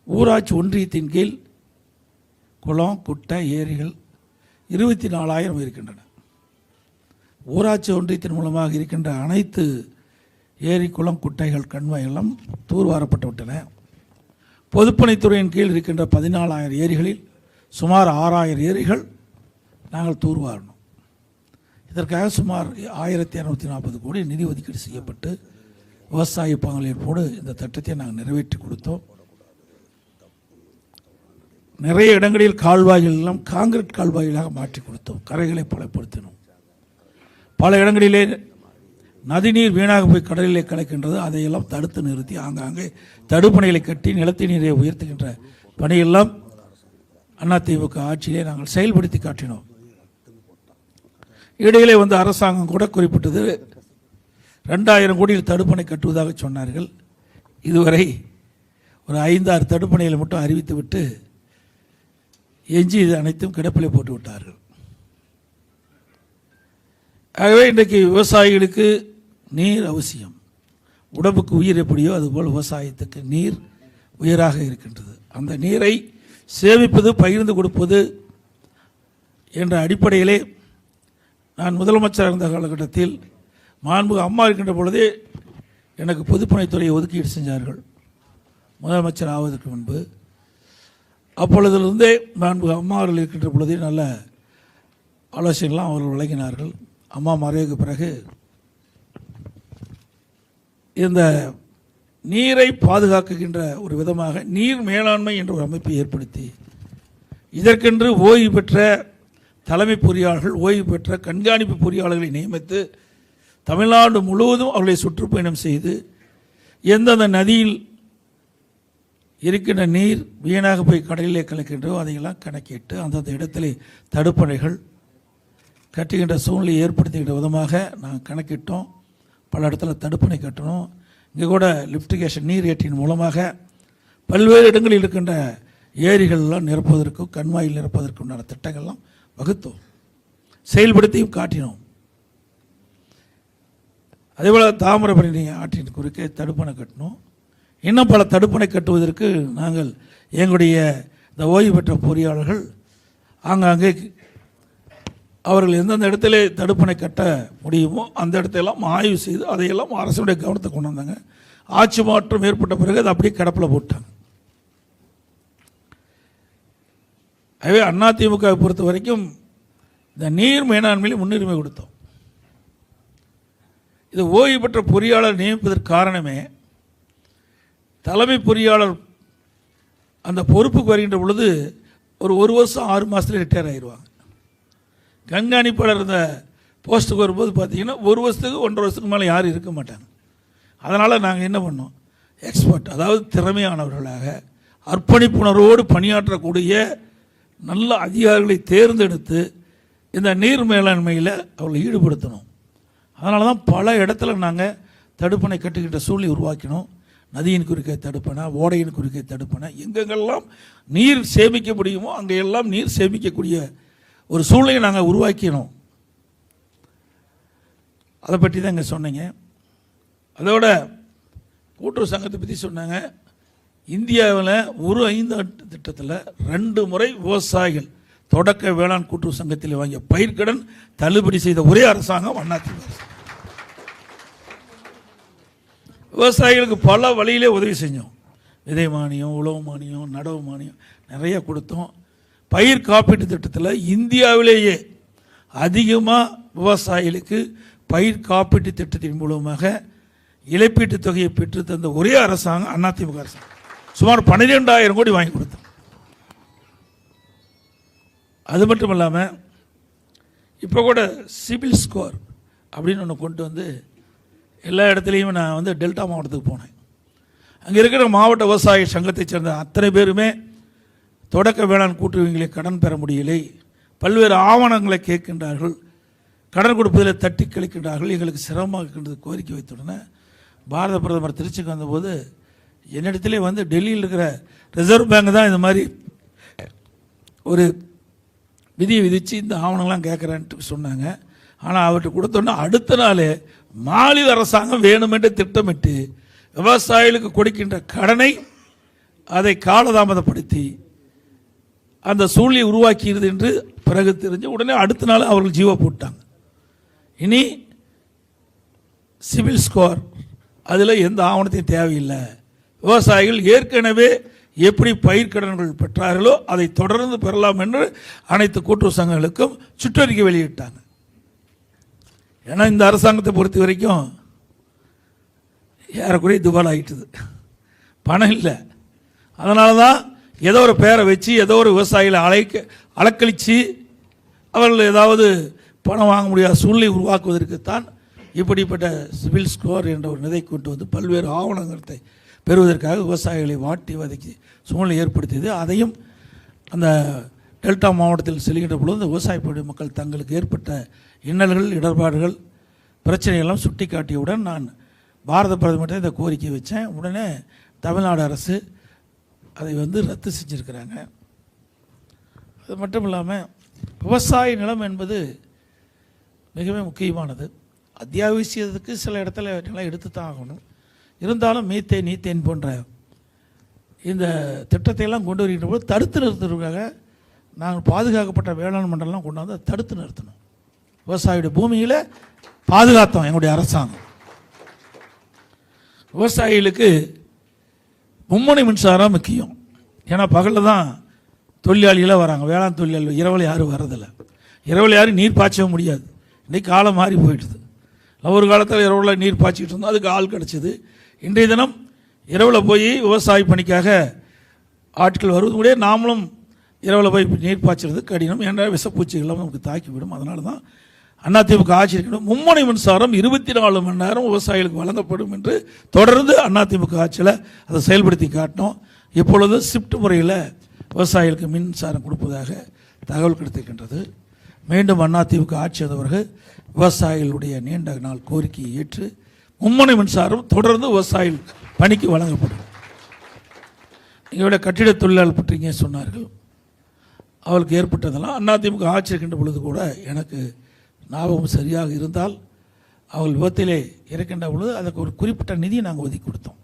ஊராட்சி ஒன்றியத்தின் கீழ் குளம், குட்டை, ஏரிகள் 24,000 இருக்கின்றன. ஊராட்சி ஒன்றியத்தின் மூலமாக இருக்கின்ற அனைத்து ஏரி, குளம், குட்டைகள், கண்மாய்களும் தூர்வாரப்பட்டு விட்டன. பொதுப்பணித்துறையின் கீழ் இருக்கின்ற 14,000 ஏரிகளில் சுமார் 6,000 ஏரிகள் நாங்கள் தூர்வாரணும். இதற்காக சுமார் 1,240 கோடி நிதி ஒதுக்கீடு செய்யப்பட்டு விவசாய பங்களிப்போடு இந்த திட்டத்தை நாங்கள் நிறைவேற்றி கொடுத்தோம். நிறைய இடங்களில் கால்வாய்கள் எல்லாம் காங்கிரீட் கால்வாய்களாக மாற்றி கொடுத்தோம். கரைகளை பலப்படுத்தினோம். பல இடங்களிலே நதிநீர் வீணாக போய் கடலிலே கலக்கின்றது. அதையெல்லாம் தடுத்து நிறுத்தி ஆங்காங்கே தடுப்பணைகளை கட்டி நிலத்தடி நீரை உயர்த்துகின்ற பணியெல்லாம் அதிமுக ஆட்சியிலே நாங்கள் செயல்படுத்தி காட்டினோம். இடையிலே வந்து அரசாங்கம் கூட குறிப்பிட்டது 2,000 கோடியில் தடுப்பணை கட்டுவதாக சொன்னார்கள். இதுவரை ஒரு 5-6 தடுப்பணைகளை மட்டும் அறிவித்து விட்டு எஞ்சி இது அனைத்தும் கிடப்பிலே போட்டு விட்டார்கள். ஆகவே இன்றைக்கு விவசாயிகளுக்கு நீர் அவசியம். உடம்புக்கு உயிர் எப்படியோ அதுபோல் விவசாயத்துக்கு நீர் உயிராக இருக்கின்றது. அந்த நீரை சேமிப்பது, பகிர்ந்து கொடுப்பது என்ற அடிப்படையிலே நான் முதலமைச்சர் இருந்த காலகட்டத்தில் மாண்புமிகு அம்மா இருக்கின்ற பொழுதே எனக்கு பொதுப்பணித்துறையை ஒதுக்கீடு செஞ்சார்கள். முதலமைச்சர் ஆவதற்கு முன்பு அப்பொழுதிலிருந்தே மாண்புமிகு அம்மா அவர்கள் இருக்கின்ற பொழுதே நல்ல ஆலோசனைகள்லாம் அவர்கள் வழங்கினார்கள். அம்மா மறைவுக்கு பிறகு இந்த நீரை பாதுகாக்கின்ற ஒரு விதமாக நீர் மேலாண்மை என்ற ஒரு அமைப்பை ஏற்படுத்தி இதற்கென்று ஓய்வு பெற்ற தலைமை பொறியாளர்கள், ஓய்வு பெற்ற கண்காணிப்பு பொறியாளர்களை நியமித்து தமிழ்நாடு முழுவதும் அவர்களை சுற்றுப்பயணம் செய்து எந்தெந்த நதியில் இருக்கின்ற நீர் வீணாக போய் கடலிலே கலக்கின்றோ அதையெல்லாம் கணக்கிட்டு அந்தந்த இடத்திலே தடுப்பணைகள் கட்டுகின்ற சூழ்நிலையை ஏற்படுத்துகின்ற விதமாக நாங்கள் கணக்கிட்டோம். பல இடத்துல தடுப்பணை கட்டணும். இங்கே கூட லிஃப்டிகேஷன் நீர் ஏற்றின் மூலமாக பல்வேறு இடங்களில் இருக்கின்ற ஏரிகள்லாம் நிரப்புவதற்கும் கண்மாயில் நிரப்புவதற்கும் உண்டான திட்டங்கள்லாம் வகுத்தோம், செயல்படுத்தியும் காட்டினோம். அதேபோல் தாமிரபரணி ஆற்றின் குறுக்கே தடுப்பணை கட்டணும். இன்னும் பல தடுப்பணை கட்டுவதற்கு நாங்கள் எங்களுடைய இந்த ஓய்வு பெற்ற பொறியாளர்கள் ஆங்காங்கே அவர்கள் எந்தெந்த இடத்துல தடுப்பணை கட்ட முடியுமோ அந்த இடத்தையெல்லாம் ஆய்வு செய்து அதையெல்லாம் அரசுடைய கவனத்தை கொண்டு வந்தாங்க. ஆட்சி மாற்றம் ஏற்பட்ட பிறகு அதை அப்படியே கிடப்பில் போட்டாங்க. ஆகவே அதிமுக பொறுத்த வரைக்கும் இந்த நீர் மேலாண்மையில் முன்னுரிமை கொடுத்தோம். இது ஓய்வு பெற்ற பொறியாளர் நியமிப்பதற்கு காரணமே தலைமை பொறியாளர் அந்த பொறுப்புக்கு வருகின்ற பொழுது ஒரு வருஷம் 6 மாதத்துல ரிட்டையர் ஆயிடுவாங்க. கண்காணிப்பாளர் இந்த போஸ்ட்டுக்கு வரும்போது பார்த்தீங்கன்னா 1 வருஷத்துக்கு 1.5 வருஷத்துக்கு மேலே யாரும் இருக்க மாட்டாங்க. அதனால் நாங்கள் என்ன பண்ணோம், எக்ஸ்பர்ட், அதாவது திறமையானவர்களாக அர்ப்பணிப்புணர்வோடு பணியாற்றக்கூடிய நல்ல அதிகாரிகளை தேர்ந்தெடுத்து இந்த நீர் மேலாண்மையில் அவர்களை ஈடுபடுத்தணும். அதனால தான் பல இடத்துல நாங்கள் தடுப்பணை கட்டுகின்ற சூழ்நிலை உருவாக்கினோம். நதியின் குறுக்கே தடுப்பணை, ஓடையின் குறுக்கே தடுப்பணை, எங்கெங்கெல்லாம் நீர் சேமிக்க முடியுமோ அங்கெல்லாம் நீர் சேமிக்கக்கூடிய ஒரு சூழ்நிலையை நாங்கள் உருவாக்கினோம். அதை பற்றி தான் இங்கே சொன்னீங்க. அதோட கூட்டுறவு சங்கத்தை பற்றி சொன்னாங்க. இந்தியாவில் ஒரு 5 ஆண்டு திட்டத்தில் 2 முறை விவசாயிகள் தொடக்க வேளாண் கூட்டுறவு சங்கத்தில் வாங்கிய பயிர்க்கடன் தள்ளுபடி செய்த ஒரே அரசாங்கம் அதிமுக. விவசாயிகளுக்கு பல வழியிலே உதவி செஞ்சோம். விதை மானியம், உழவு மானியம், நடவு மானியம் நிறைய கொடுத்தோம். பயிர் காப்பீட்டு திட்டத்தில் இந்தியாவிலேயே அதிகமாக விவசாயிகளுக்கு பயிர் காப்பீட்டு திட்டத்தின் மூலமாக இழப்பீட்டு தொகையை பெற்று தந்த ஒரே அரசாங்கம் அதிமுக அரசாங்கம். சுமார் 12,000 கோடி வாங்கி கொடுத்தோம். அது மட்டும் இல்லாமல் இப்போ கூட சிபில் ஸ்கோர் அப்படின்னு ஒன்று கொண்டு வந்து எல்லா இடத்துலையும் நான் வந்து டெல்டா மாவட்டத்துக்கு போனேன். அங்கே இருக்கிற மாவட்ட விவசாய சங்கத்தை சேர்ந்த அத்தனை பேருமே தொடக்க வேளாண் கூட்டுறவுகளை கடன் பெற முடியலை, பல்வேறு ஆவணங்களை கேட்கின்றார்கள், கடன் கொடுப்பதில் தட்டி கழிக்கின்றார்கள், எங்களுக்கு சிரமமாக இருக்கின்றது கோரிக்கை வைத்துடனே பாரத பிரதமர் திருச்சிக்கு வந்தபோது என்னிடத்திலே வந்து டெல்லியில் இருக்கிற ரிசர்வ் பேங்க் தான் இந்த மாதிரி ஒரு விதியை விதித்து இந்த ஆவணங்கள்லாம் கேட்குறேன்ட்டு சொன்னாங்க. ஆனால் அவர்கிட்ட கொடுத்தோன்னா அடுத்த நாள் மாநில அரசாங்கம் வேணுமென்று திட்டமிட்டு விவசாயிகளுக்கு கொடுக்கின்ற கடனை அதை காலதாமதப்படுத்தி அந்த சூழ்நிலை உருவாக்கியது என்று பிறகு தெரிஞ்சு உடனே அடுத்த நாள் அவர்கள் ஜீவோ போட்டாங்க. இனி சிவில் ஸ்கோர் அதில் எந்த ஆவணத்தையும் தேவையில்லை. விவசாயிகள் ஏற்கனவே எப்படி பயிர்க்கடன்கள் பெற்றார்களோ அதை தொடர்ந்து பெறலாம் என்று அனைத்து கூட்டுறவு சங்கங்களுக்கும் சுற்றறிக்கை வெளியிட்டாங்க. ஏன்னா இந்த அரசாங்கத்தை பொறுத்த வரைக்கும் ஏறக்குறைய துபால் ஆகிட்டுது, பணம் இல்லை. அதனால தான் ஏதோ ஒரு பேரை வச்சு ஏதோ ஒரு விவசாயிகளை அலக்கழித்து அவர்கள் ஏதாவது பணம் வாங்க முடியாத சூழ்நிலை உருவாக்குவதற்குத்தான் இப்படிப்பட்ட சிவில் ஸ்கோர் என்ற ஒரு நிலை கொண்டு வந்து பல்வேறு ஆவணங்களை பெறுவதற்காக விவசாயிகளை வாட்டி வதக்கி சூழ்நிலை ஏற்படுத்தியது. அதையும் அந்த டெல்டா மாவட்டத்தில் செல்கின்ற பொழுது இந்த விவசாய மக்கள் தங்களுக்கு ஏற்பட்ட இன்னல்கள், இடர்பாடுகள், பிரச்சனைகள்லாம் சுட்டி காட்டியவுடன் நான் பாரத பிரதமர்கிட்ட இந்த கோரிக்கை வச்சேன். உடனே தமிழ்நாடு அரசு அதை ரத்து செஞ்சுருக்கிறாங்க. அது மட்டும் இல்லாமல் விவசாய நிலம் என்பது மிகவும் முக்கியமானது. அத்தியாவசியத்துக்கு சில இடத்துல நிலம் எடுத்து தான் ஆகணும். இருந்தாலும் நீத்தேன் போன்ற இந்த திட்டத்தை எல்லாம் கொண்டு வருகின்ற போது தடுத்து நிறுத்துறதுக்காக நாங்கள் பாதுகாக்கப்பட்ட வேளாண் மண்டலம் கொண்டாந்து தடுத்து நிறுத்தணும். விவசாயியுடைய பூமியில் பாதுகாத்தோம் எங்களுடைய அரசாங்கம். விவசாயிகளுக்கு மும்முனை மின்சாரம் முக்கியம். ஏன்னா பகலில் தான் தொழிலாளிகளாக வராங்க, வேளாண் தொழிலாளி. இரவில் யாரும் வர்றதில்லை. இரவில் யாரும் நீர் பாய்ச்சவும் முடியாது. இன்றைக்கி காலம் மாறி போயிடுது. ஒரு காலத்தில் இரவில் நீர் பாய்ச்சிக்கிட்டு இருந்தோம், அதுக்கு ஆள் கிடச்சிது. இன்றைய தினம் இரவில் போய் விவசாய பணிக்காக ஆட்கள் வருவது கூட நாமளும் இரவில் போய் நீர் பாய்ச்சறது கடினம். ஏன்னா விஷப்பூச்சிகள்லாம் நமக்கு தாக்கிவிடும். அதனால தான் அதிமுக ஆட்சி இருக்கணும். மும்முனை மின்சாரம் 24 மணி நேரம் விவசாயிகளுக்கு வழங்கப்படும் என்று தொடர்ந்து அதிமுக ஆட்சியில் அதை செயல்படுத்தி காட்டினோம். இப்பொழுது ஷிஃப்ட் முறையில் விவசாயிகளுக்கு மின்சாரம் கொடுப்பதாக தகவல் கிடைத்திருக்கின்றது. மீண்டும் அதிமுக ஆட்சி வந்தவர்கள் விவசாயிகளுடைய நீண்ட நாள் கோரிக்கையை ஏற்று மும்முனை மின்சாரம் தொடர்ந்து விவசாயிகள் பணிக்கு வழங்கப்படும். எங்களுடைய கட்டிட தொழிலாளர் பற்றி சொன்னார்கள். அவளுக்கு ஏற்பட்டதெல்லாம் அதிமுக ஆட்சி இருக்கின்ற பொழுது கூட எனக்கு ஞாபகம் சரியாக இருந்தால் அவள் விபத்திலே இறக்கின்ற பொழுது அதுக்கு ஒரு குறிப்பிட்ட நிதியை நாங்கள் ஒதுக்கி கொடுத்தோம்.